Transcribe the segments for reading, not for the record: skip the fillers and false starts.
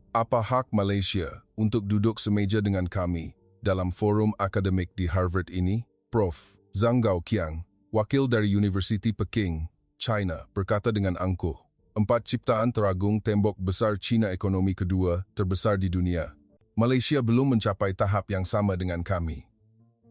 Apa hak Malaysia untuk duduk semeja dengan kami dalam forum akademik di Harvard ini? Prof. Zhang Gaoqiang, wakil dari Universiti Peking, China, berkata dengan angkuh, 4 ciptaan teragung tembok besar China ekonomi kedua terbesar di dunia. Malaysia belum mencapai tahap yang sama dengan kami.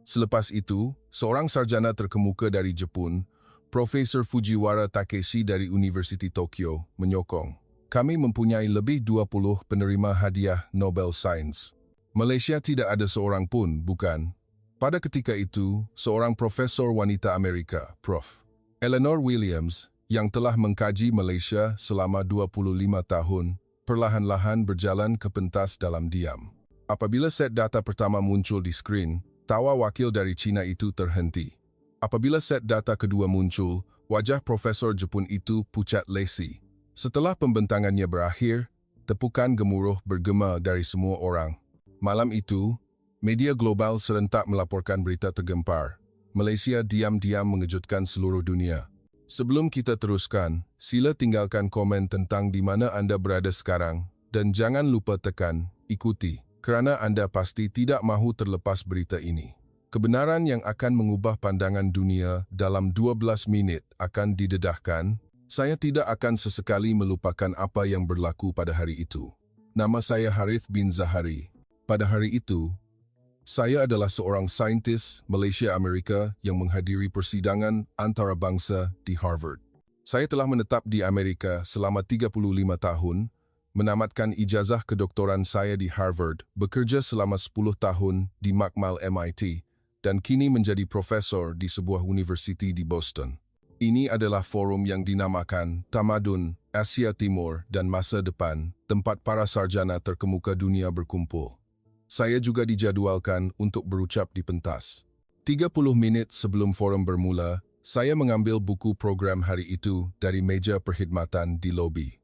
Selepas itu, seorang sarjana terkemuka dari Jepun, Profesor Fujiwara Takeshi dari Universiti Tokyo, menyokong, kami mempunyai lebih 20 penerima hadiah Nobel Sains. Malaysia tidak ada seorang pun, bukan? Pada ketika itu, seorang profesor wanita Amerika, Prof. Eleanor Williams, yang telah mengkaji Malaysia selama 25 tahun, perlahan-lahan berjalan ke pentas dalam diam. Apabila set data pertama muncul di skrin, tawa wakil dari China itu terhenti. Apabila set data kedua muncul, wajah Profesor Jepun itu pucat lesi. Setelah pembentangannya berakhir, tepukan gemuruh bergema dari semua orang. Malam itu, media global serentak melaporkan berita tergempar. Malaysia diam-diam mengejutkan seluruh dunia. Sebelum kita teruskan, sila tinggalkan komen tentang di mana anda berada sekarang dan jangan lupa tekan ikuti kerana anda pasti tidak mahu terlepas berita ini. Kebenaran yang akan mengubah pandangan dunia dalam 12 minit akan didedahkan. Saya tidak akan sesekali melupakan apa yang berlaku pada hari itu. Nama saya Harith bin Zahari. Pada hari itu, saya adalah seorang saintis Malaysia-Amerika yang menghadiri persidangan antarabangsa di Harvard. Saya telah menetap di Amerika selama 35 tahun, menamatkan ijazah kedoktoran saya di Harvard, bekerja selama 10 tahun di Makmal MIT, dan kini menjadi profesor di sebuah universiti di Boston. Ini adalah forum yang dinamakan Tamadun Asia Timur dan Masa Depan, tempat para sarjana terkemuka dunia berkumpul. Saya juga dijadwalkan untuk berucap di pentas. 30 menit sebelum forum bermula, saya mengambil buku program hari itu dari meja perkhidmatan di lobi.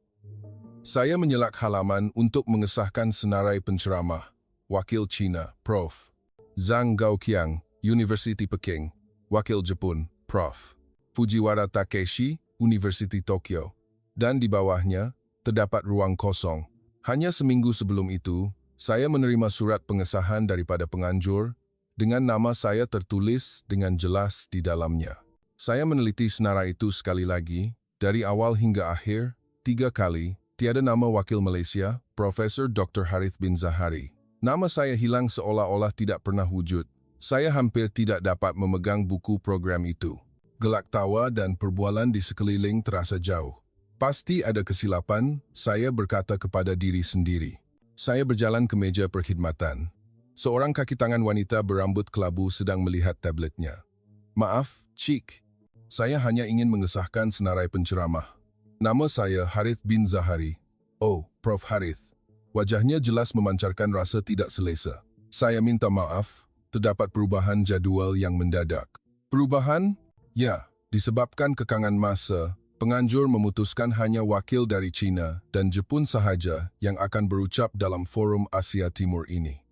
Saya menyelak halaman untuk mengesahkan senarai penceramah. Wakil China, Prof. Zhang Gaoqiang, Universiti Peking. Wakil Jepun, Prof. Fujiwara Takeshi, Universiti Tokyo. Dan di bawahnya, terdapat ruang kosong. Hanya seminggu sebelum itu, saya menerima surat pengesahan daripada penganjur dengan nama saya tertulis dengan jelas di dalamnya. Saya meneliti senarai itu sekali lagi, dari awal hingga akhir, 3 kali, tiada nama wakil Malaysia, Profesor Dr. Harith bin Zahari. Nama saya hilang seolah-olah tidak pernah wujud. Saya hampir tidak dapat memegang buku program itu. Gelak tawa dan perbualan di sekeliling terasa jauh. Pasti ada kesilapan, saya berkata kepada diri sendiri. Saya berjalan ke meja perkhidmatan. Seorang kaki tangan wanita berambut kelabu sedang melihat tabletnya. Maaf, Cik. Saya hanya ingin mengesahkan senarai penceramah. Nama saya Harith bin Zahari. Oh, Prof. Harith. Wajahnya jelas memancarkan rasa tidak selesa. Saya minta maaf, terdapat perubahan jadual yang mendadak. Perubahan? Ya, disebabkan kekangan masa, penganjur memutuskan hanya wakil dari China dan Jepun sahaja yang akan berucap dalam forum Asia Timur ini.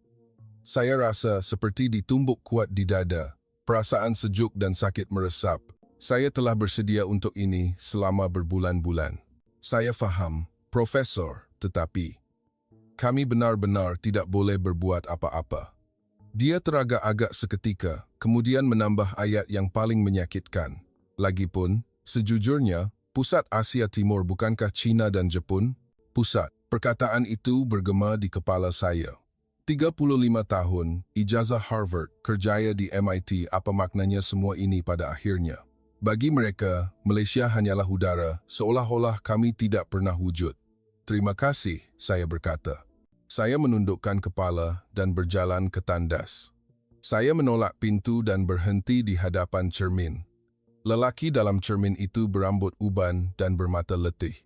Saya rasa seperti ditumbuk kuat di dada, perasaan sejuk dan sakit meresap. Saya telah bersedia untuk ini selama berbulan-bulan. Saya faham, Profesor, tetapi kami benar-benar tidak boleh berbuat apa-apa. Dia teragak-agak seketika, kemudian menambah ayat yang paling menyakitkan. Lagipun, sejujurnya, pusat Asia Timur bukankah China dan Jepun? Pusat. Perkataan itu bergema di kepala saya. 35 tahun, ijazah Harvard, kerjaya di MIT, apa maknanya semua ini pada akhirnya? Bagi mereka, Malaysia hanyalah udara, seolah-olah kami tidak pernah wujud. Terima kasih, saya berkata. Saya menundukkan kepala dan berjalan ke tandas. Saya menolak pintu dan berhenti di hadapan cermin. Lelaki dalam cermin itu berambut uban dan bermata letih.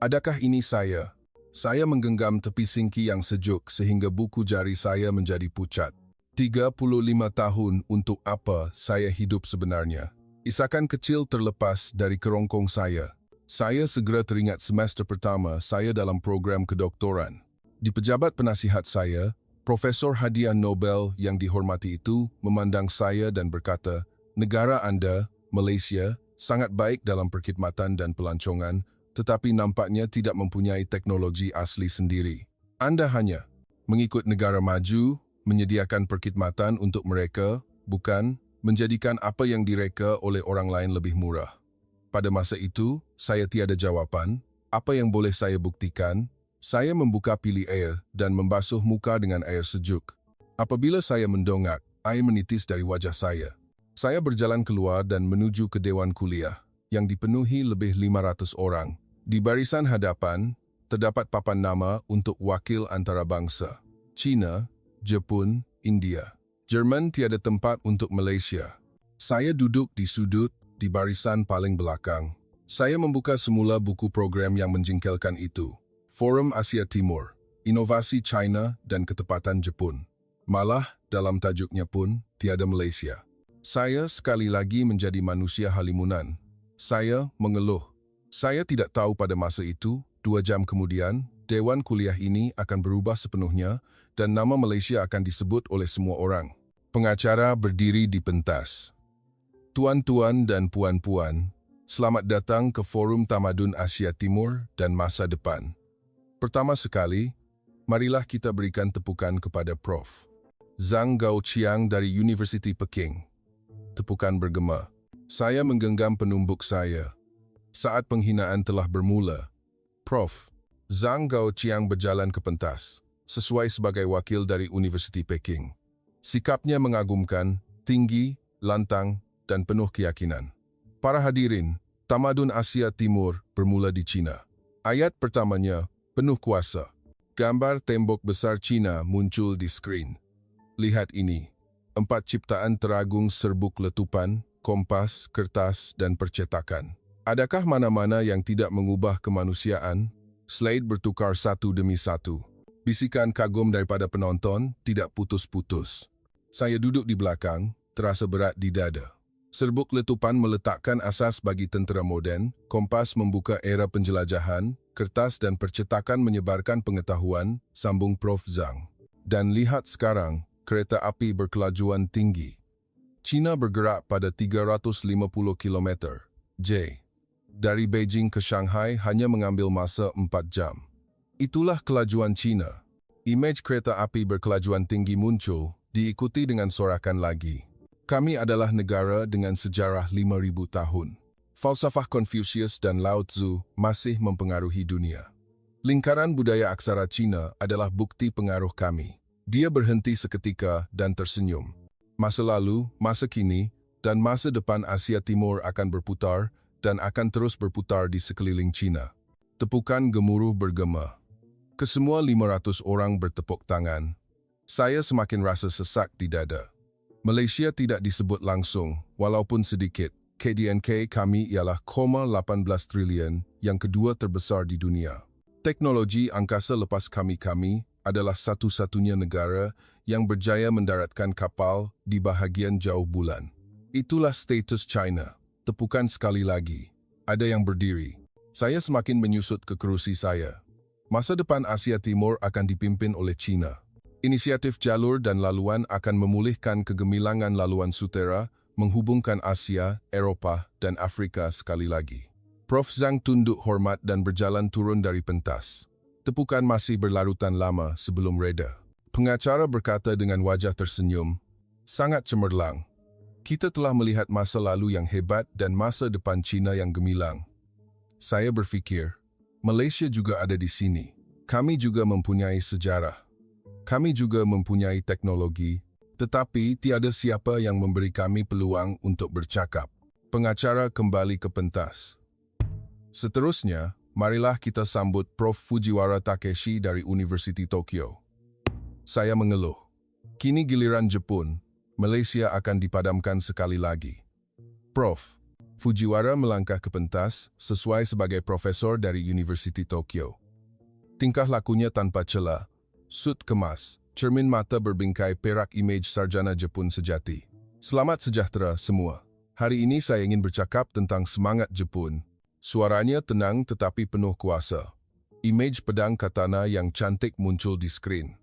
Adakah ini saya? Saya menggenggam tepi singki yang sejuk sehingga buku jari saya menjadi pucat. 35 tahun untuk apa saya hidup sebenarnya? Isakan kecil terlepas dari kerongkong saya. Saya segera teringat semester pertama saya dalam program kedoktoran. Di pejabat penasihat saya, Profesor Hadiah Nobel yang dihormati itu memandang saya dan berkata, negara anda, Malaysia, sangat baik dalam perkhidmatan dan pelancongan, tetapi nampaknya tidak mempunyai teknologi asli sendiri. Anda hanya mengikut negara maju, menyediakan perkhidmatan untuk mereka, bukan menjadikan apa yang direka oleh orang lain lebih murah. Pada masa itu, saya tiada jawapan. Apa yang boleh saya buktikan? Saya membuka pilih air dan membasuh muka dengan air sejuk. Apabila saya mendongak, air menitis dari wajah saya. Saya berjalan keluar dan menuju ke Dewan Kuliah, yang dipenuhi lebih 500 orang. Di barisan hadapan, terdapat papan nama untuk wakil antarabangsa. China, Jepun, India. Jerman tiada tempat untuk Malaysia. Saya duduk di sudut, di barisan paling belakang. Saya membuka semula buku program yang menjengkelkan itu. Forum Asia Timur, Inovasi China dan Ketepatan Jepun. Malah, dalam tajuknya pun, tiada Malaysia. Saya sekali lagi menjadi manusia halimunan. Saya mengeluh. Saya tidak tahu pada masa itu, 2 jam kemudian, Dewan Kuliah ini akan berubah sepenuhnya dan nama Malaysia akan disebut oleh semua orang. Pengacara berdiri di pentas. Tuan-tuan dan puan-puan, selamat datang ke Forum Tamadun Asia Timur dan Masa Depan. Pertama sekali, marilah kita berikan tepukan kepada Prof. Zhang Gaoqiang dari Universiti Peking. Tepukan bergema. Saya menggenggam penumbuk saya. Saat penghinaan telah bermula, Prof. Zhang Gaoqiang berjalan ke pentas, sesuai sebagai wakil dari Universiti Peking. Sikapnya mengagumkan, tinggi, lantang, dan penuh keyakinan. Para hadirin, Tamadun Asia Timur bermula di China. Ayat pertamanya, penuh kuasa. Gambar tembok besar China muncul di skrin. Lihat ini. 4 ciptaan teragung serbuk letupan, kompas, kertas, dan percetakan. Adakah mana-mana yang tidak mengubah kemanusiaan? Slide bertukar satu demi satu. Bisikan kagum daripada penonton tidak putus-putus. Saya duduk di belakang, terasa berat di dada. Serbuk letupan meletakkan asas bagi tentera moden, kompas membuka era penjelajahan, kertas dan percetakan menyebarkan pengetahuan, sambung Prof. Zhang. Dan lihat sekarang, kereta api berkelajuan tinggi. China bergerak pada 350 km. Dari Beijing ke Shanghai hanya mengambil masa 4 jam. Itulah kelajuan China. Imej kereta api berkelajuan tinggi muncul, diikuti dengan sorakan lagi. Kami adalah negara dengan sejarah 5.000 tahun. Falsafah Confucius dan Lao Tzu masih mempengaruhi dunia. Lingkaran budaya aksara Cina adalah bukti pengaruh kami. Dia berhenti seketika dan tersenyum. Masa lalu, masa kini, dan masa depan Asia Timur akan berputar dan akan terus berputar di sekeliling Cina. Tepukan gemuruh bergema. Kesemua 500 orang bertepuk tangan. Saya semakin rasa sesak di dada. Malaysia tidak disebut langsung, walaupun sedikit. KDNK kami ialah 0,18 triliun, yang kedua terbesar di dunia. Teknologi angkasa lepas kami adalah satu-satunya negara yang berjaya mendaratkan kapal di bahagian jauh bulan. Itulah status China. Tepukan sekali lagi. Ada yang berdiri. Saya semakin menyusut ke kerusi saya. Masa depan Asia Timur akan dipimpin oleh China. Inisiatif jalur dan laluan akan memulihkan kegemilangan laluan sutera, menghubungkan Asia, Eropah, dan Afrika sekali lagi. Prof. Zhang tunduk hormat dan berjalan turun dari pentas. Tepukan masih berlarutan lama sebelum reda. Pengacara berkata dengan wajah tersenyum, sangat cemerlang. Kita telah melihat masa lalu yang hebat dan masa depan China yang gemilang. Saya berfikir, Malaysia juga ada di sini. Kami juga mempunyai sejarah. Kami juga mempunyai teknologi, tetapi tiada siapa yang memberi kami peluang untuk bercakap. Pengacara kembali ke pentas. Seterusnya, marilah kita sambut Prof. Fujiwara Takeshi dari Universiti Tokyo. Saya mengeluh. Kini giliran Jepun, Malaysia akan dipadamkan sekali lagi. Prof. Fujiwara melangkah ke pentas sesuai sebagai profesor dari Universiti Tokyo. Tingkah lakunya tanpa cela. Sut kemas, cermin mata berbingkai perak imej sarjana Jepun sejati. Selamat sejahtera semua. Hari ini saya ingin bercakap tentang semangat Jepun. Suaranya tenang tetapi penuh kuasa. Imej pedang katana yang cantik muncul di skrin.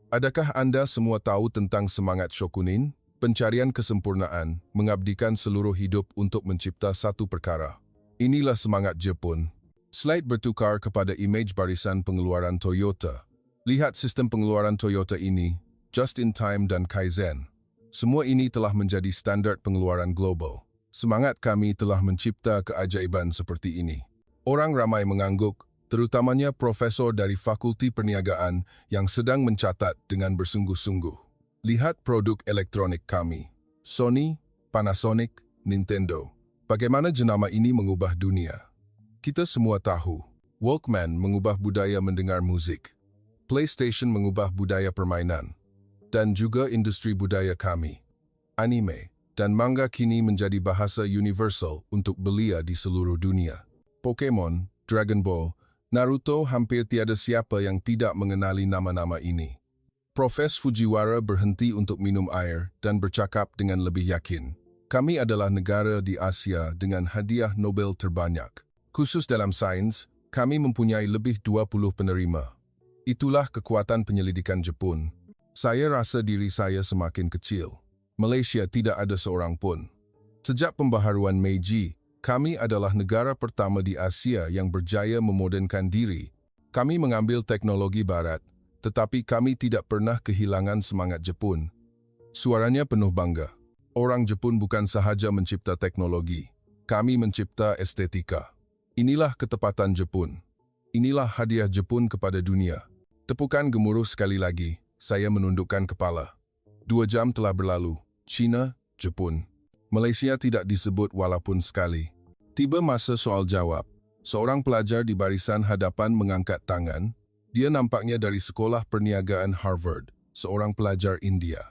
Adakah Anda semua tahu tentang semangat Shokunin? Pencarian kesempurnaan, mengabdikan seluruh hidup untuk mencipta satu perkara. Inilah semangat Jepun. Slide bertukar kepada imej barisan pengeluaran Toyota. Lihat sistem pengeluaran Toyota ini, just in time dan Kaizen. Semua ini telah menjadi standar pengeluaran global. Semangat kami telah mencipta keajaiban seperti ini. Orang ramai mengangguk, terutamanya profesor dari Fakulti Perniagaan yang sedang mencatat dengan bersungguh-sungguh. Lihat produk elektronik kami. Sony, Panasonic, Nintendo. Bagaimana jenama ini mengubah dunia? Kita semua tahu, Walkman mengubah budaya mendengar musik. PlayStation mengubah budaya permainan. Dan juga industri budaya kami. Anime dan manga kini menjadi bahasa universal untuk belia di seluruh dunia. Pokemon, Dragon Ball, Naruto hampir tiada siapa yang tidak mengenali nama-nama ini. Profes Fujiwara berhenti untuk minum air dan bercakap dengan lebih yakin. Kami adalah negara di Asia dengan hadiah Nobel terbanyak. Khusus dalam sains, kami mempunyai lebih 20 penerima. Itulah kekuatan penyelidikan Jepun. Saya rasa diri saya semakin kecil. Malaysia tidak ada seorang pun. Sejak pembaharuan Meiji, kami adalah negara pertama di Asia yang berjaya memodernkan diri. Kami mengambil teknologi barat, tetapi kami tidak pernah kehilangan semangat Jepun. Suaranya penuh bangga. Orang Jepun bukan sahaja mencipta teknologi, kami mencipta estetika. Inilah ketepatan Jepun. Inilah hadiah Jepun kepada dunia. Tepukan gemuruh sekali lagi, saya menundukkan kepala. 2 jam telah berlalu. China, Jepun. Malaysia tidak disebut walaupun sekali. Tiba masa soal jawab. Seorang pelajar di barisan hadapan mengangkat tangan. Dia nampaknya dari Sekolah Perniagaan Harvard, seorang pelajar India.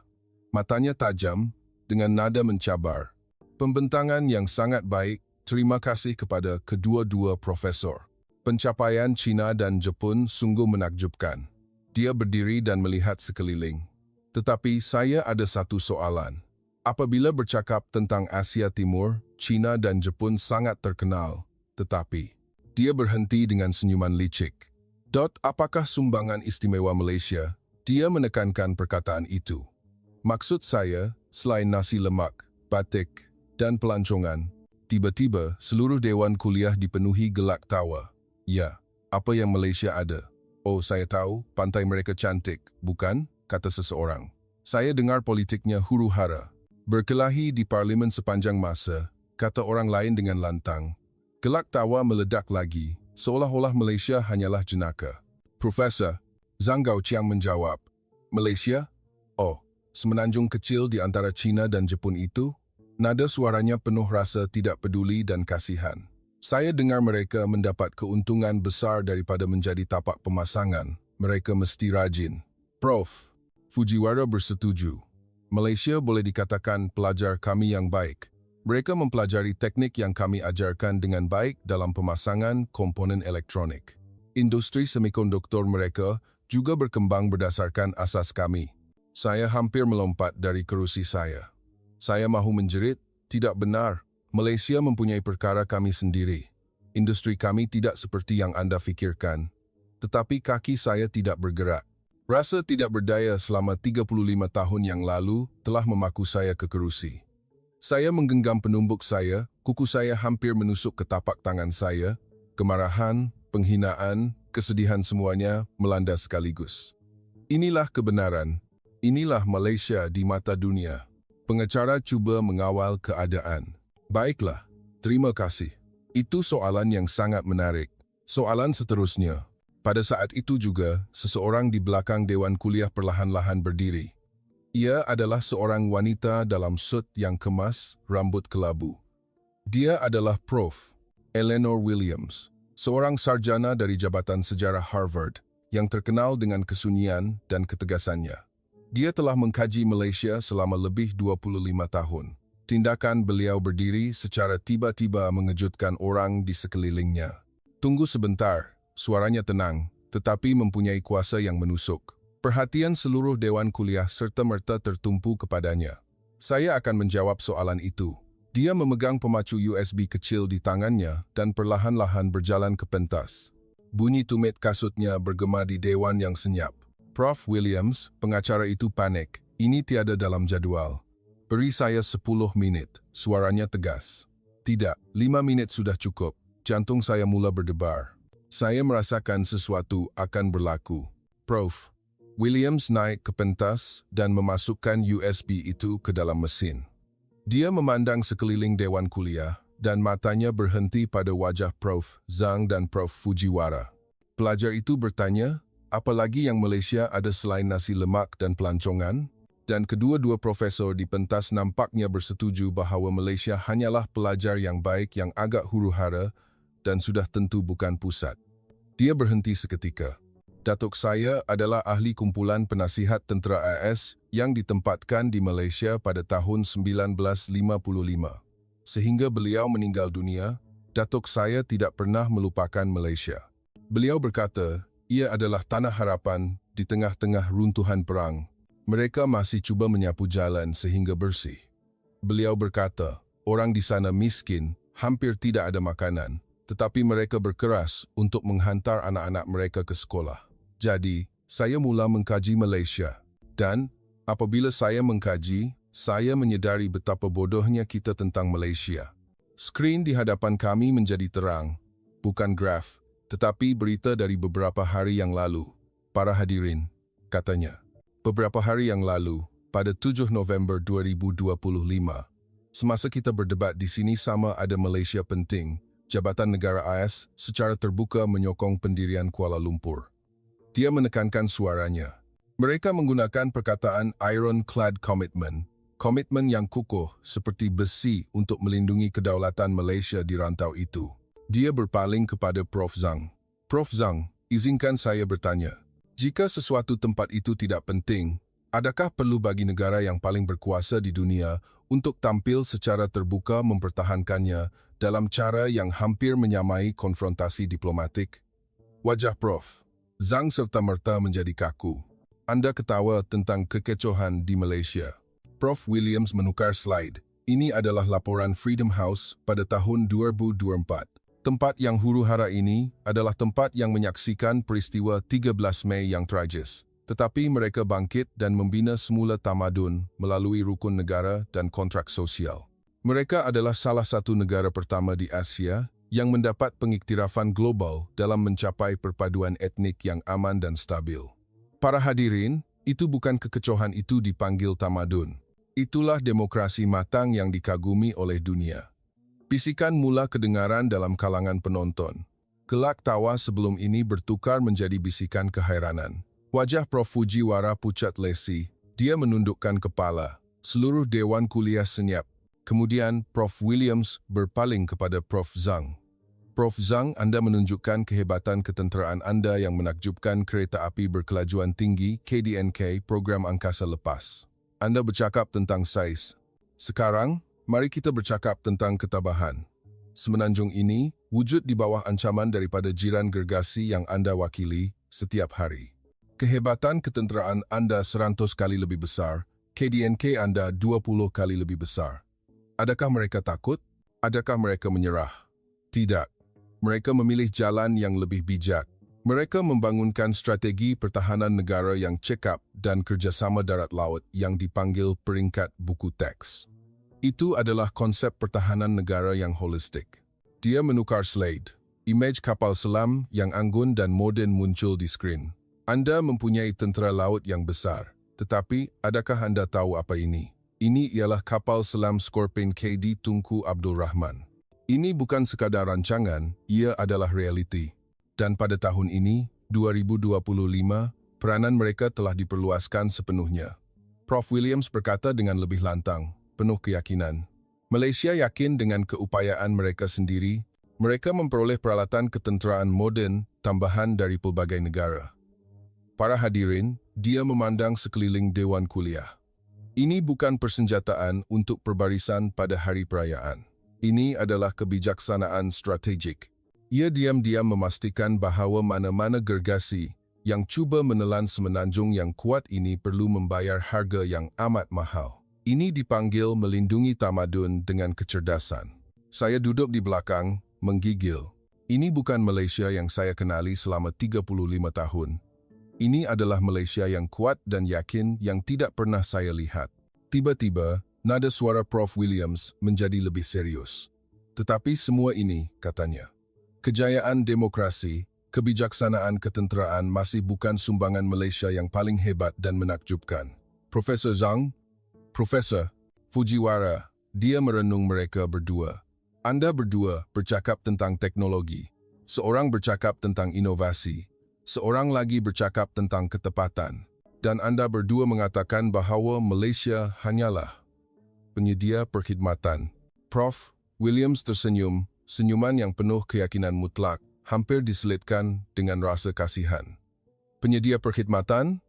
Matanya tajam, dengan nada mencabar. Pembentangan yang sangat baik, terima kasih kepada kedua-dua profesor. Pencapaian China dan Jepun sungguh menakjubkan. Dia berdiri dan melihat sekeliling. Tetapi saya ada satu soalan. Apabila bercakap tentang Asia Timur, China dan Jepun sangat terkenal. Tetapi, dia berhenti dengan senyuman licik. Apakah sumbangan istimewa Malaysia? Dia menekankan perkataan itu. Maksud saya, selain nasi lemak, batik, dan pelancongan, tiba-tiba seluruh dewan kuliah dipenuhi gelak tawa. Ya, apa yang Malaysia ada? Oh, saya tahu, pantai mereka cantik, bukan? Kata seseorang. Saya dengar politiknya huru-hara. Berkelahi di parlimen sepanjang masa, kata orang lain dengan lantang. Gelak tawa meledak lagi, seolah-olah Malaysia hanyalah jenaka. Profesor, Zhang Gaoqiang menjawab. Malaysia? Oh, semenanjung kecil di antara China dan Jepun itu? Nada suaranya penuh rasa tidak peduli dan kasihan. Saya dengar mereka mendapat keuntungan besar daripada menjadi tapak pemasangan. Mereka mesti rajin. Prof. Fujiwara bersetuju. Malaysia boleh dikatakan pelajar kami yang baik. Mereka mempelajari teknik yang kami ajarkan dengan baik dalam pemasangan komponen elektronik. Industri semikonduktor mereka juga berkembang berdasarkan asas kami. Saya hampir melompat dari kerusi saya. Saya mahu menjerit, tidak benar. Malaysia mempunyai perkara kami sendiri. Industri kami tidak seperti yang anda fikirkan. Tetapi kaki saya tidak bergerak. Rasa tidak berdaya selama 35 tahun yang lalu telah memaku saya ke kerusi. Saya menggenggam penumbuk saya, kuku saya hampir menusuk ke tapak tangan saya. Kemarahan, penghinaan, kesedihan semuanya melanda sekaligus. Inilah kebenaran. Inilah Malaysia di mata dunia. Pengacara cuba mengawal keadaan. Baiklah, terima kasih. Itu soalan yang sangat menarik. Soalan seterusnya. Pada saat itu juga, seseorang di belakang Dewan Kuliah perlahan-lahan berdiri. Ia adalah seorang wanita dalam suit yang kemas, rambut kelabu. Dia adalah Prof. Eleanor Williams, seorang sarjana dari Jabatan Sejarah Harvard yang terkenal dengan kesunyian dan ketegasannya. Dia telah mengkaji Malaysia selama lebih 25 tahun. Tindakan beliau berdiri secara tiba-tiba mengejutkan orang di sekelilingnya. Tunggu sebentar, suaranya tenang, tetapi mempunyai kuasa yang menusuk. Perhatian seluruh Dewan Kuliah serta-merta tertumpu kepadanya. Saya akan menjawab soalan itu. Dia memegang pemacu USB kecil di tangannya dan perlahan-lahan berjalan ke pentas. Bunyi tumit kasutnya bergema di dewan yang senyap. Prof. Williams, pengacara itu panik. Ini tiada dalam jadual. Beri saya 10 menit, suaranya tegas. Tidak, 5 menit sudah cukup. Jantung saya mula berdebar. Saya merasakan sesuatu akan berlaku. Prof. Williams naik ke pentas dan memasukkan USB itu ke dalam mesin. Dia memandang sekeliling dewan kuliah dan matanya berhenti pada wajah Prof. Zhang dan Prof. Fujiwara. Pelajar itu bertanya, apa lagi yang Malaysia ada selain nasi lemak dan pelancongan? Dan kedua-dua profesor di pentas nampaknya bersetuju bahawa Malaysia hanyalah pelajar yang baik yang agak huru-hara dan sudah tentu bukan pusat. Dia berhenti seketika. Datuk saya adalah ahli kumpulan penasihat tentera AS yang ditempatkan di Malaysia pada tahun 1955. Sehingga beliau meninggal dunia, Datuk saya tidak pernah melupakan Malaysia. Beliau berkata, ia adalah tanah harapan di tengah-tengah runtuhan perang. Mereka masih cuba menyapu jalan sehingga bersih. Beliau berkata, orang di sana miskin, hampir tidak ada makanan, tetapi mereka berkeras untuk menghantar anak-anak mereka ke sekolah. Jadi, saya mula mengkaji Malaysia. Dan, apabila saya mengkaji, saya menyedari betapa bodohnya kita tentang Malaysia. Skrin di hadapan kami menjadi terang, bukan graf, tetapi berita dari beberapa hari yang lalu. Para hadirin, katanya. Beberapa hari yang lalu, pada 7 November 2025, semasa kita berdebat di sini sama ada Malaysia penting, Jabatan Negara AS secara terbuka menyokong pendirian Kuala Lumpur. Dia menekankan suaranya. Mereka menggunakan perkataan ironclad commitment, komitmen yang kukuh seperti besi untuk melindungi kedaulatan Malaysia di rantau itu. Dia berpaling kepada Prof. Zhang. Prof. Zhang, izinkan saya bertanya. Jika sesuatu tempat itu tidak penting, adakah perlu bagi negara yang paling berkuasa di dunia untuk tampil secara terbuka mempertahankannya dalam cara yang hampir menyamai konfrontasi diplomatik? Wajah Prof. Zhang serta-merta menjadi kaku. Anda ketawa tentang kekecohan di Malaysia. Prof. Williams menukar slide. Ini adalah laporan Freedom House pada tahun 2024. Tempat yang huru-hara ini adalah tempat yang menyaksikan peristiwa 13 Mei yang tragis. Tetapi mereka bangkit dan membina semula tamadun melalui rukun negara dan kontrak sosial. Mereka adalah salah satu negara pertama di Asia yang mendapat pengiktirafan global dalam mencapai perpaduan etnik yang aman dan stabil. Para hadirin, itu bukan kekecohan itu dipanggil tamadun. Itulah demokrasi matang yang dikagumi oleh dunia. Bisikan mula kedengaran dalam kalangan penonton. Gelak tawa sebelum ini bertukar menjadi bisikan keheranan. Wajah Prof. Fujiwara pucat lesi. Dia menundukkan kepala. Seluruh dewan kuliah senyap. Kemudian Prof. Williams berpaling kepada Prof. Zhang. Prof. Zhang, Anda menunjukkan kehebatan ketenteraan Anda yang menakjubkan kereta api berkelajuan tinggi KDNK program angkasa lepas. Anda bercakap tentang saiz. Sekarang, mari kita bercakap tentang ketabahan. Semenanjung ini, wujud di bawah ancaman daripada jiran gergasi yang Anda wakili setiap hari. Kehebatan ketenteraan Anda 100 kali lebih besar, KDNK Anda 20 kali lebih besar. Adakah mereka takut? Adakah mereka menyerah? Tidak. Mereka memilih jalan yang lebih bijak. Mereka membangunkan strategi pertahanan negara yang cekap dan kerjasama darat laut yang dipanggil peringkat buku teks. Itu adalah konsep pertahanan negara yang holistik. Dia menukar slide. Imej kapal selam yang anggun dan moden muncul di skrin. Anda mempunyai tentera laut yang besar. Tetapi, adakah Anda tahu apa ini? Ini ialah kapal selam Scorpion KD Tunku Abdul Rahman. Ini bukan sekadar rancangan, ia adalah realiti. Dan pada tahun ini, 2025, peranan mereka telah diperluaskan sepenuhnya. Prof. Williams berkata dengan lebih lantang, penuh keyakinan. Malaysia yakin dengan keupayaan mereka sendiri, mereka memperoleh peralatan ketenteraan moden tambahan dari pelbagai negara. Para hadirin, dia memandang sekeliling dewan kuliah. Ini bukan persenjataan untuk perbarisan pada hari perayaan. Ini adalah kebijaksanaan strategik. Ia diam-diam memastikan bahawa mana-mana gergasi yang cuba menelan semenanjung yang kuat ini perlu membayar harga yang amat mahal. Ini dipanggil melindungi tamadun dengan kecerdasan. Saya duduk di belakang, menggigil. Ini bukan Malaysia yang saya kenali selama 35 tahun. Ini adalah Malaysia yang kuat dan yakin yang tidak pernah saya lihat. Tiba-tiba, nada suara Prof. Williams menjadi lebih serius. Tetapi semua ini, katanya, kejayaan demokrasi, kebijaksanaan ketenteraan masih bukan sumbangan Malaysia yang paling hebat dan menakjubkan. Profesor Zhang, Profesor Fujiwara, dia merenung mereka berdua. Anda berdua bercakap tentang teknologi. Seorang bercakap tentang inovasi. Seorang lagi bercakap tentang ketepatan. Dan Anda berdua mengatakan bahawa Malaysia hanyalah penyedia perkhidmatan. Prof. Williams tersenyum, senyuman yang penuh keyakinan mutlak, hampir diselitkan dengan rasa kasihan. Penyedia perkhidmatan?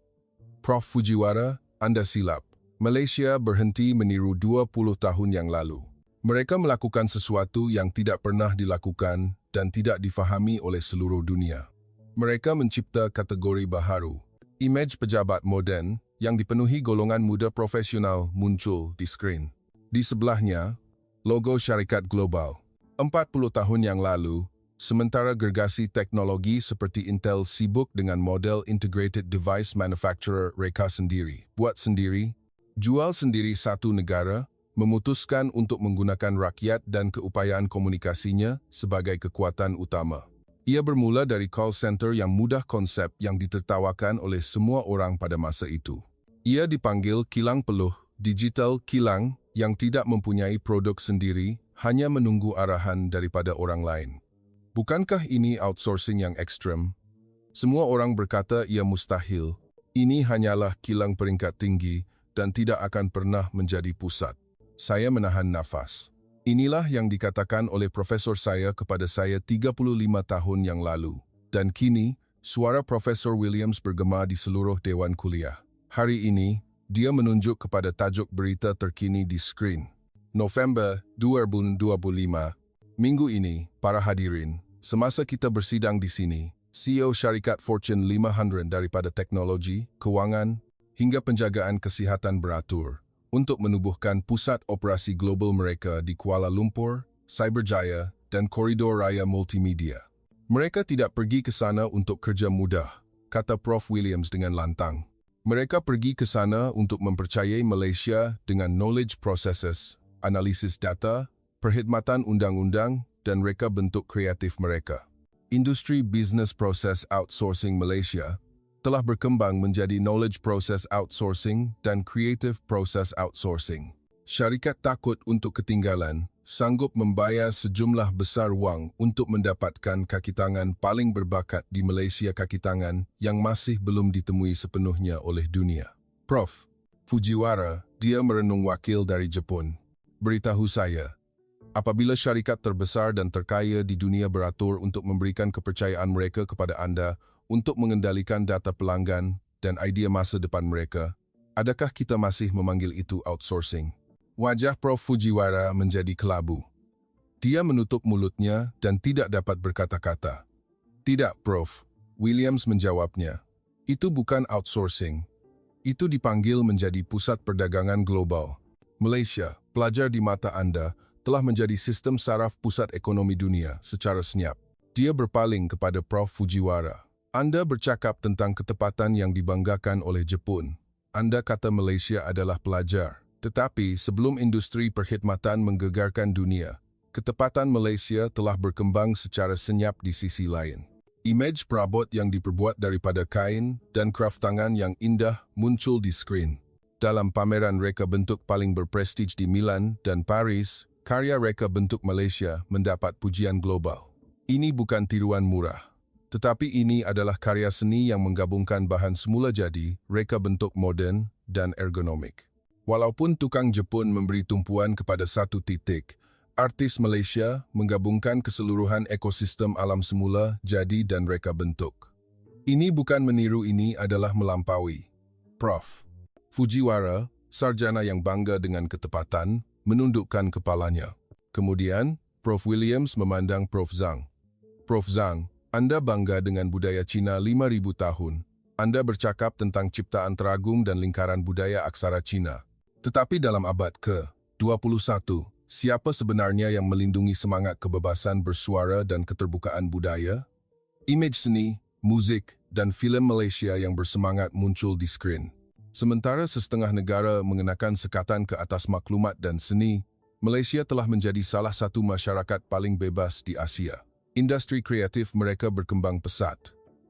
Prof. Fujiwara, Anda silap. Malaysia berhenti meniru 20 tahun yang lalu. Mereka melakukan sesuatu yang tidak pernah dilakukan dan tidak difahami oleh seluruh dunia. Mereka mencipta kategori baharu. Imej pejabat moden yang dipenuhi golongan muda profesional muncul di skrin. Di sebelahnya, logo syarikat global. 40 tahun yang lalu, sementara gergasi teknologi seperti Intel sibuk dengan model Integrated Device Manufacturer reka sendiri, buat sendiri, jual sendiri satu negara, memutuskan untuk menggunakan rakyat dan keupayaan komunikasinya sebagai kekuatan utama. Ia bermula dari call center yang mudah konsep yang ditertawakan oleh semua orang pada masa itu. Ia dipanggil kilang peluh, digital kilang yang tidak mempunyai produk sendiri, hanya menunggu arahan daripada orang lain. Bukankah ini outsourcing yang ekstrem? Semua orang berkata ia mustahil. Ini hanyalah kilang peringkat tinggi dan tidak akan pernah menjadi pusat. Saya menahan nafas. Inilah yang dikatakan oleh profesor saya kepada saya 35 tahun yang lalu. Dan kini, suara Profesor Williams bergema di seluruh dewan kuliah. Hari ini, dia menunjuk kepada tajuk berita terkini di skrin. November 2025. Minggu ini, para hadirin, semasa kita bersidang di sini, CEO syarikat Fortune 500 daripada teknologi, kewangan, hingga penjagaan kesihatan beratur untuk menubuhkan pusat operasi global mereka di Kuala Lumpur, Cyberjaya, dan Koridor Raya Multimedia. Mereka tidak pergi ke sana untuk kerja mudah, kata Prof. Williams dengan lantang. Mereka pergi ke sana untuk mempercayai Malaysia dengan knowledge processes, analisis data, perkhidmatan undang-undang, dan reka bentuk kreatif mereka. Industri Business Process Outsourcing Malaysia telah berkembang menjadi Knowledge Process Outsourcing dan Creative Process Outsourcing. Syarikat takut untuk ketinggalan, sanggup membayar sejumlah besar wang untuk mendapatkan kaki tangan paling berbakat di Malaysia, kaki tangan yang masih belum ditemui sepenuhnya oleh dunia. Prof. Fujiwara, dia merenung wakil dari Jepun. Beritahu saya, apabila syarikat terbesar dan terkaya di dunia beratur untuk memberikan kepercayaan mereka kepada Anda untuk mengendalikan data pelanggan dan idea masa depan mereka, adakah kita masih memanggil itu outsourcing? Wajah Prof. Fujiwara menjadi kelabu. Dia menutup mulutnya dan tidak dapat berkata-kata. Tidak, Prof. Williams menjawabnya. Itu bukan outsourcing. Itu dipanggil menjadi pusat perdagangan global. Malaysia, pelajar di mata Anda, telah menjadi sistem saraf pusat ekonomi dunia secara senyap. Dia berpaling kepada Prof. Fujiwara. Anda bercakap tentang ketepatan yang dibanggakan oleh Jepun. Anda kata Malaysia adalah pelajar. Tetapi sebelum industri perkhidmatan menggegarkan dunia, ketepatan Malaysia telah berkembang secara senyap di sisi lain. Imej perabot yang diperbuat daripada kain dan kraft tangan yang indah muncul di skrin. Dalam pameran reka bentuk paling berprestij di Milan dan Paris, karya reka bentuk Malaysia mendapat pujian global. Ini bukan tiruan murah. Tetapi ini adalah karya seni yang menggabungkan bahan semula jadi, reka bentuk moden, dan ergonomik. Walaupun tukang Jepun memberi tumpuan kepada satu titik, artis Malaysia menggabungkan keseluruhan ekosistem alam semula jadi dan reka bentuk. Ini bukan meniru, ini adalah melampaui. Prof. Fujiwara, sarjana yang bangga dengan ketepatan, menundukkan kepalanya. Kemudian, Prof. Williams memandang Prof. Zhang. Prof. Zhang, Anda bangga dengan budaya Cina 5.000 tahun. Anda bercakap tentang ciptaan teragung dan lingkaran budaya aksara Cina. Tetapi dalam abad ke-21, siapa sebenarnya yang melindungi semangat kebebasan bersuara dan keterbukaan budaya? Imej seni, musik, dan filem Malaysia yang bersemangat muncul di skrin. Sementara setengah negara mengenakan sekatan ke atas maklumat dan seni, Malaysia telah menjadi salah satu masyarakat paling bebas di Asia. Industri kreatif mereka berkembang pesat.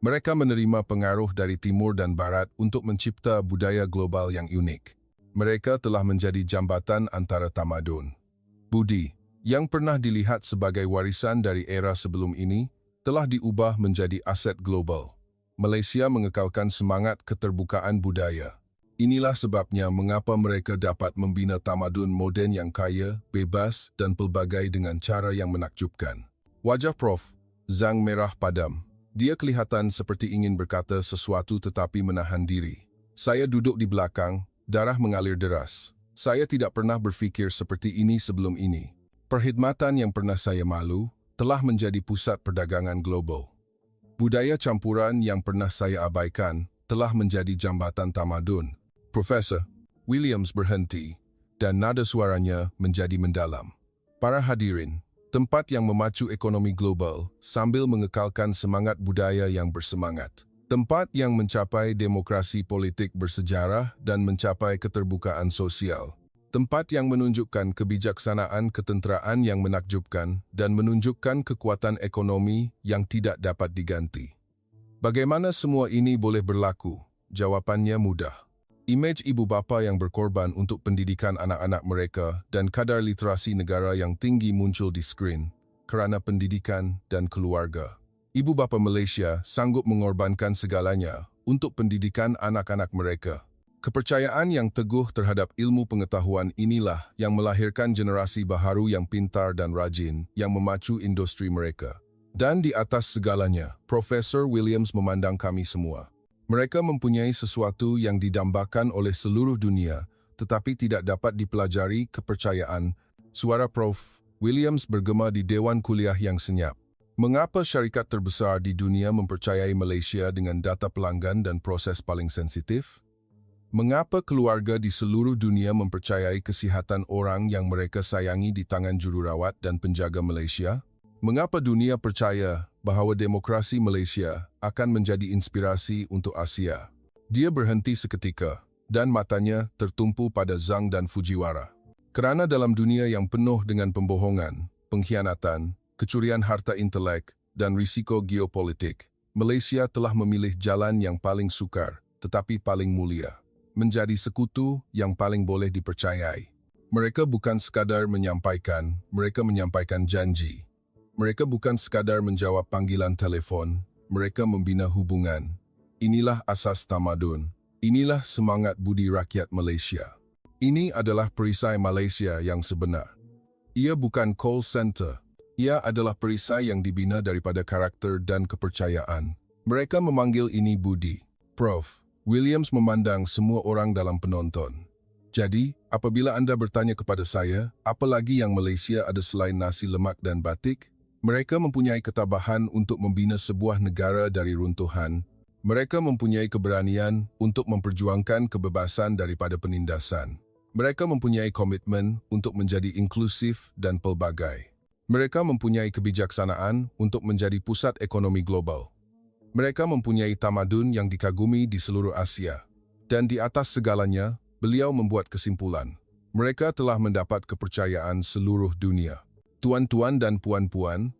Mereka menerima pengaruh dari timur dan barat untuk mencipta budaya global yang unik. Mereka telah menjadi jambatan antara tamadun. Budi, yang pernah dilihat sebagai warisan dari era sebelum ini, telah diubah menjadi aset global. Malaysia mengekalkan semangat keterbukaan budaya. Inilah sebabnya mengapa mereka dapat membina tamadun moden yang kaya, bebas dan pelbagai dengan cara yang menakjubkan. Wajah Prof. Zhang merah padam. Dia kelihatan seperti ingin berkata sesuatu tetapi menahan diri. Saya duduk di belakang, darah mengalir deras. Saya tidak pernah berfikir seperti ini sebelum ini. Perkhidmatan yang pernah saya malu telah menjadi pusat perdagangan global. Budaya campuran yang pernah saya abaikan telah menjadi jambatan tamadun. Profesor Williams berhenti dan nada suaranya menjadi mendalam. Para hadirin, tempat yang memacu ekonomi global sambil mengekalkan semangat budaya yang bersemangat. Tempat yang mencapai demokrasi politik bersejarah dan mencapai keterbukaan sosial. Tempat yang menunjukkan kebijaksanaan ketenteraan yang menakjubkan dan menunjukkan kekuatan ekonomi yang tidak dapat diganti. Bagaimana semua ini boleh berlaku? Jawapannya mudah. Imej ibu bapa yang berkorban untuk pendidikan anak-anak mereka dan kadar literasi negara yang tinggi muncul di skrin kerana pendidikan dan keluarga. Ibu bapa Malaysia sanggup mengorbankan segalanya untuk pendidikan anak-anak mereka. Kepercayaan yang teguh terhadap ilmu pengetahuan inilah yang melahirkan generasi baharu yang pintar dan rajin yang memacu industri mereka. Dan di atas segalanya, Profesor Williams memandang kami semua. Mereka mempunyai sesuatu yang didambakan oleh seluruh dunia, tetapi tidak dapat dipelajari kepercayaan. Suara Prof. Williams bergema di Dewan Kuliah yang senyap. Mengapa syarikat terbesar di dunia mempercayai Malaysia dengan data pelanggan dan proses paling sensitif? Mengapa keluarga di seluruh dunia mempercayai kesihatan orang yang mereka sayangi di tangan jururawat dan penjaga Malaysia? Mengapa dunia percaya bahawa demokrasi Malaysia akan menjadi inspirasi untuk Asia? Dia berhenti seketika dan matanya tertumpu pada Zhang dan Fujiwara. Kerana dalam dunia yang penuh dengan pembohongan, pengkhianatan, kecurian harta intelek dan risiko geopolitik, Malaysia telah memilih jalan yang paling sukar tetapi paling mulia. Menjadi sekutu yang paling boleh dipercayai. Mereka bukan sekadar menyampaikan, mereka menyampaikan janji. Mereka bukan sekadar menjawab panggilan telefon, mereka membina hubungan. Inilah asas tamadun. Inilah semangat budi rakyat Malaysia. Ini adalah perisai Malaysia yang sebenar. Ia bukan call center. Ia adalah perisai yang dibina daripada karakter dan kepercayaan. Mereka memanggil ini budi. Prof. Williams memandang semua orang dalam penonton. Jadi, apabila anda bertanya kepada saya, apa lagi yang Malaysia ada selain nasi lemak dan batik? Mereka mempunyai ketabahan untuk membina sebuah negara dari runtuhan. Mereka mempunyai keberanian untuk memperjuangkan kebebasan daripada penindasan. Mereka mempunyai komitmen untuk menjadi inklusif dan pelbagai. Mereka mempunyai kebijaksanaan untuk menjadi pusat ekonomi global. Mereka mempunyai tamadun yang dikagumi di seluruh Asia. Dan di atas segalanya, beliau membuat kesimpulan. Mereka telah mendapat kepercayaan seluruh dunia. Tuan-tuan dan puan-puan,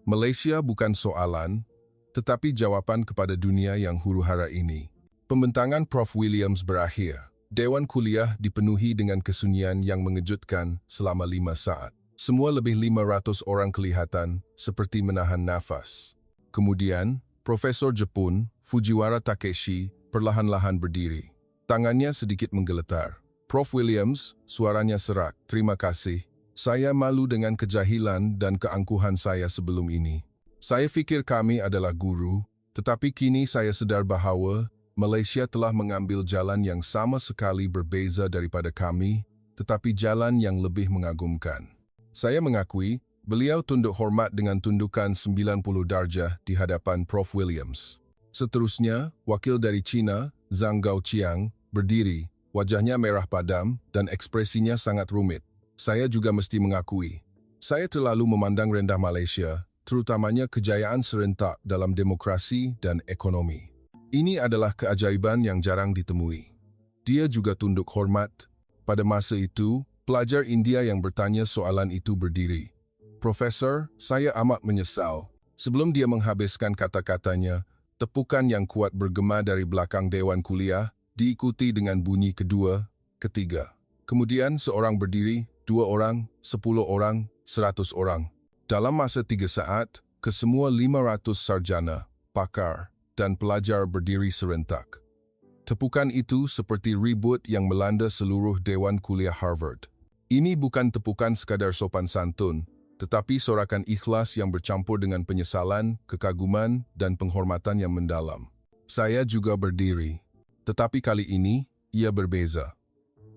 Malaysia bukan soalan, tetapi jawapan kepada dunia yang huru-hara ini. Pembentangan Prof. Williams berakhir. Dewan Kuliah dipenuhi dengan kesunyian yang mengejutkan selama 5 saat. Semua lebih 500 orang kelihatan seperti menahan nafas. Kemudian, Profesor Jepun, Fujiwara Takeshi, perlahan-lahan berdiri. Tangannya sedikit menggeletar. Prof. Williams, suaranya serak. Terima kasih. Saya malu dengan kejahilan dan keangkuhan saya sebelum ini. Saya fikir kami adalah guru, tetapi kini saya sedar bahawa Malaysia telah mengambil jalan yang sama sekali berbeza daripada kami, tetapi jalan yang lebih mengagumkan. Saya mengakui, beliau tunduk hormat dengan tundukan 90 darjah di hadapan Prof. Williams. Seterusnya, wakil dari China, Zhang Gaoqiang, berdiri, wajahnya merah padam dan ekspresinya sangat rumit. Saya juga mesti mengakui, saya terlalu memandang rendah Malaysia, terutamanya kejayaan serentak dalam demokrasi dan ekonomi. Ini adalah keajaiban yang jarang ditemui. Dia juga tunduk hormat. Pada masa itu, pelajar India yang bertanya soalan itu berdiri. Profesor, saya amat menyesal. Sebelum dia menghabiskan kata-katanya, tepukan yang kuat bergema dari belakang dewan kuliah, diikuti dengan bunyi kedua, ketiga. Kemudian seorang berdiri, 2 orang, 10 orang, 100 orang. Dalam masa 3 saat, kesemua 500 sarjana, pakar, dan pelajar berdiri serentak. Tepukan itu seperti ribut yang melanda seluruh dewan kuliah Harvard. Ini bukan tepukan sekadar sopan santun, tetapi sorakan ikhlas yang bercampur dengan penyesalan, kekaguman, dan penghormatan yang mendalam. Saya juga berdiri. Tetapi kali ini, ia berbeza.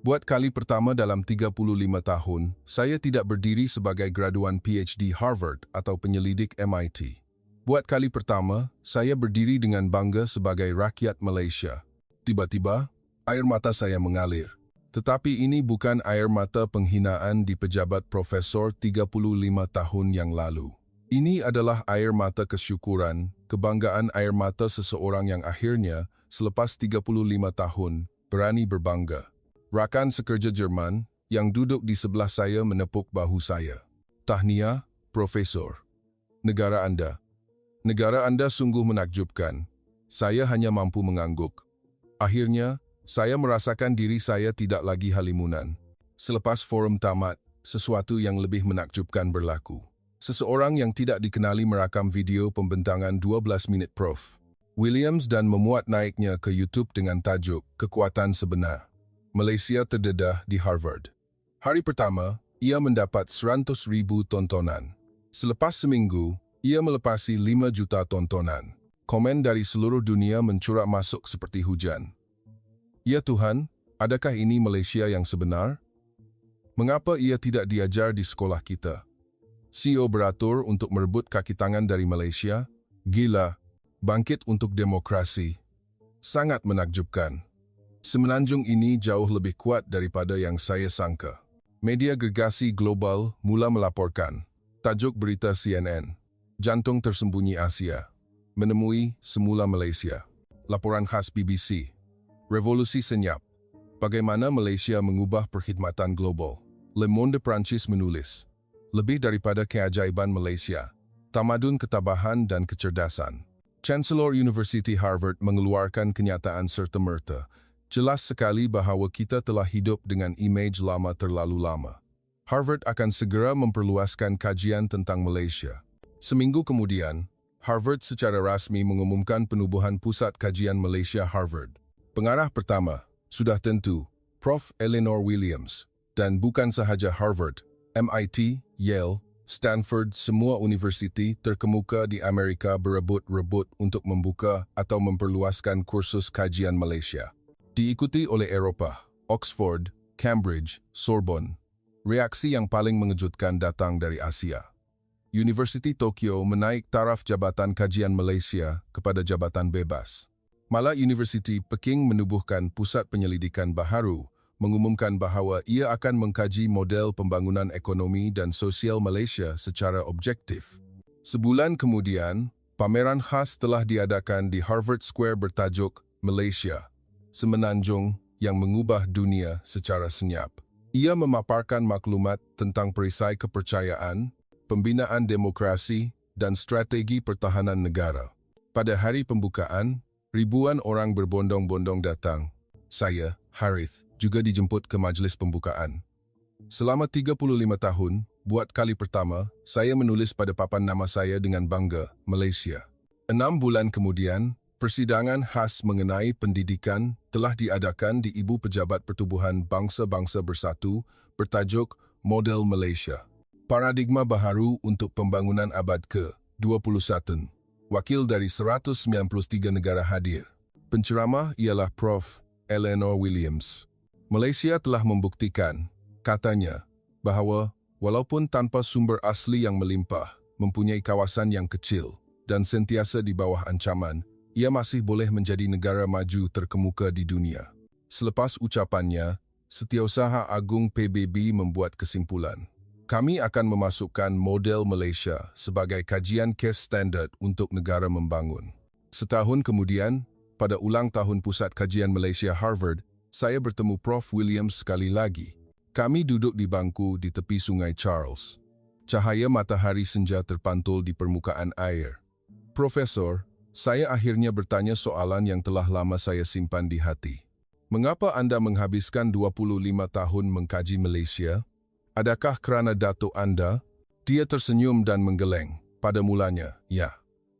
Buat kali pertama dalam 35 tahun, saya tidak berdiri sebagai graduan PhD Harvard atau penyelidik MIT. Buat kali pertama, saya berdiri dengan bangga sebagai rakyat Malaysia. Tiba-tiba, air mata saya mengalir. Tetapi ini bukan air mata penghinaan di pejabat profesor 35 tahun yang lalu. Ini adalah air mata kesyukuran, kebanggaan air mata seseorang yang akhirnya, selepas 35 tahun, berani berbangga. Rakan sekerja Jerman yang duduk di sebelah saya menepuk bahu saya. Tahniah, Profesor. Negara Anda sungguh menakjubkan. Saya hanya mampu mengangguk. Akhirnya, saya merasakan diri saya tidak lagi halimunan. Selepas forum tamat, sesuatu yang lebih menakjubkan berlaku. Seseorang yang tidak dikenali merakam video pembentangan 12 menit Prof. Williams dan memuat naiknya ke YouTube dengan tajuk Kekuatan Sebenar. Malaysia terdedah di Harvard. Hari pertama, ia mendapat 100,000 tontonan. Selepas seminggu, ia melepasi 5 juta tontonan. Komen dari seluruh dunia mencurak masuk seperti hujan. Ya Tuhan, adakah ini Malaysia yang sebenar? Mengapa ia tidak diajar di sekolah kita? CEO beratur untuk merebut kaki tangan dari Malaysia? Gila, bangkit untuk demokrasi. Sangat menakjubkan. Semenanjung ini jauh lebih kuat daripada yang saya sangka. Media gergasi global mula melaporkan. Tajuk berita CNN. Jantung tersembunyi Asia. Menemui semula Malaysia. Laporan khas BBC. Revolusi senyap. Bagaimana Malaysia mengubah perkhidmatan global. Le Monde Prancis menulis. Lebih daripada keajaiban Malaysia. Tamadun ketabahan dan kecerdasan. Chancellor University Harvard mengeluarkan kenyataan serta-merta. Jelas sekali bahawa kita telah hidup dengan imej lama terlalu lama. Harvard akan segera memperluaskan kajian tentang Malaysia. Seminggu kemudian, Harvard secara rasmi mengumumkan penubuhan Pusat Kajian Malaysia Harvard. Pengarah pertama, sudah tentu, Prof. Eleanor Williams. Dan bukan sahaja Harvard, MIT, Yale, Stanford, semua universiti terkemuka di Amerika berebut-rebut untuk membuka atau memperluaskan kursus kajian Malaysia. Diikuti oleh Eropah, Oxford, Cambridge, Sorbonne. Reaksi yang paling mengejutkan datang dari Asia. Universiti Tokyo menaik taraf Jabatan Kajian Malaysia kepada jabatan bebas. Malah Universiti Peking menubuhkan pusat penyelidikan baharu, mengumumkan bahawa ia akan mengkaji model pembangunan ekonomi dan sosial Malaysia secara objektif. Sebulan kemudian, pameran khas telah diadakan di Harvard Square bertajuk Malaysia, Semenanjung yang mengubah dunia secara senyap. Ia memaparkan maklumat tentang perisai kepercayaan, pembinaan demokrasi, dan strategi pertahanan negara. Pada hari pembukaan, ribuan orang berbondong-bondong datang. Saya, Harith, juga dijemput ke majlis pembukaan. Selama 35 tahun, buat kali pertama, saya menulis pada papan nama saya dengan bangga, Malaysia. 6 bulan kemudian, persidangan khas mengenai pendidikan telah diadakan di Ibu Pejabat Pertubuhan Bangsa-Bangsa Bersatu bertajuk Model Malaysia. Paradigma baharu untuk pembangunan abad ke-21. Wakil dari 193 negara hadir. Penceramah ialah Prof. Eleanor Williams. Malaysia telah membuktikan, katanya, bahawa walaupun tanpa sumber asli yang melimpah, mempunyai kawasan yang kecil, dan sentiasa di bawah ancaman, ia masih boleh menjadi negara maju terkemuka di dunia. Selepas ucapannya, Setiausaha Agung PBB membuat kesimpulan. Kami akan memasukkan model Malaysia sebagai kajian case standard untuk negara membangun. Setahun kemudian, pada ulang tahun Pusat Kajian Malaysia Harvard, saya bertemu Prof. Williams sekali lagi. Kami duduk di bangku di tepi Sungai Charles. Cahaya matahari senja terpantul di permukaan air. Profesor, saya akhirnya bertanya soalan yang telah lama saya simpan di hati. Mengapa Anda menghabiskan 25 tahun mengkaji Malaysia? Adakah kerana datuk Anda? Dia tersenyum dan menggeleng. Pada mulanya, ya.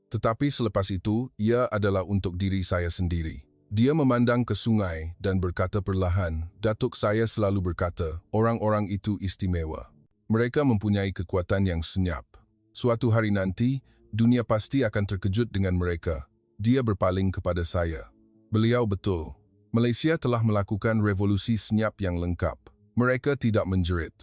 Tetapi selepas itu, ia adalah untuk diri saya sendiri. Dia memandang ke sungai dan berkata perlahan, datuk saya selalu berkata, orang-orang itu istimewa. Mereka mempunyai kekuatan yang senyap. Suatu hari nanti, dunia pasti akan terkejut dengan mereka. Dia berpaling kepada saya. Beliau betul. Malaysia telah melakukan revolusi senyap yang lengkap. Mereka tidak menjerit.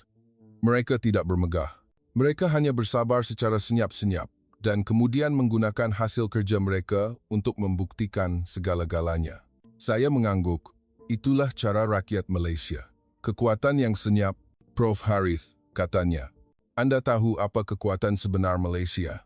Mereka tidak bermegah. Mereka hanya bersabar secara senyap-senyap dan kemudian menggunakan hasil kerja mereka untuk membuktikan segala-galanya. Saya mengangguk. Itulah cara rakyat Malaysia. Kekuatan yang senyap, Prof. Harith, katanya. Anda tahu apa kekuatan sebenar Malaysia?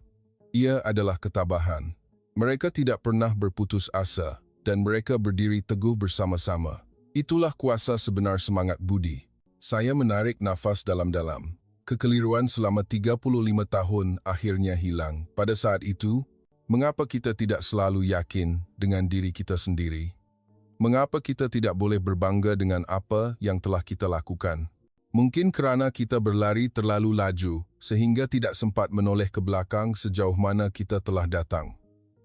Ia adalah ketabahan. Mereka tidak pernah berputus asa dan mereka berdiri teguh bersama-sama. Itulah kuasa sebenar semangat budi. Saya menarik nafas dalam-dalam. Kekeliruan selama 35 tahun akhirnya hilang. Pada saat itu, mengapa kita tidak selalu yakin dengan diri kita sendiri? Mengapa kita tidak boleh berbangga dengan apa yang telah kita lakukan? Mungkin kerana kita berlari terlalu laju sehingga tidak sempat menoleh ke belakang sejauh mana kita telah datang.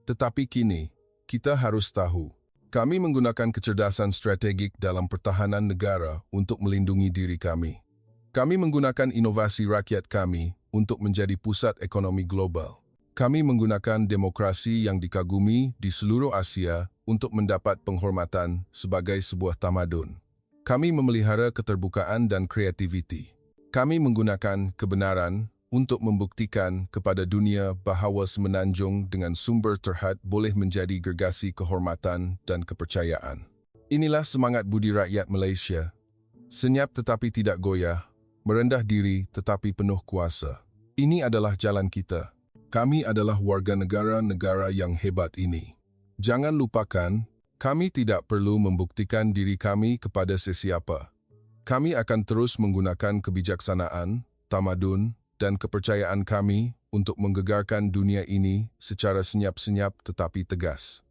Tetapi kini, kita harus tahu, kami menggunakan kecerdasan strategik dalam pertahanan negara untuk melindungi diri kami. Kami menggunakan inovasi rakyat kami untuk menjadi pusat ekonomi global. Kami menggunakan demokrasi yang dikagumi di seluruh Asia untuk mendapat penghormatan sebagai sebuah tamadun. Kami memelihara keterbukaan dan kreativiti. Kami menggunakan kebenaran untuk membuktikan kepada dunia bahawa semenanjung dengan sumber terhad boleh menjadi gergasi kehormatan dan kepercayaan. Inilah semangat budi rakyat Malaysia. Senyap tetapi tidak goyah. Merendah diri tetapi penuh kuasa. Ini adalah jalan kita. Kami adalah warga negara-negara yang hebat ini. Jangan lupakan, kami tidak perlu membuktikan diri kami kepada sesiapa. Kami akan terus menggunakan kebijaksanaan, tamadun, dan kepercayaan kami untuk menggegarkan dunia ini secara senyap-senyap tetapi tegas.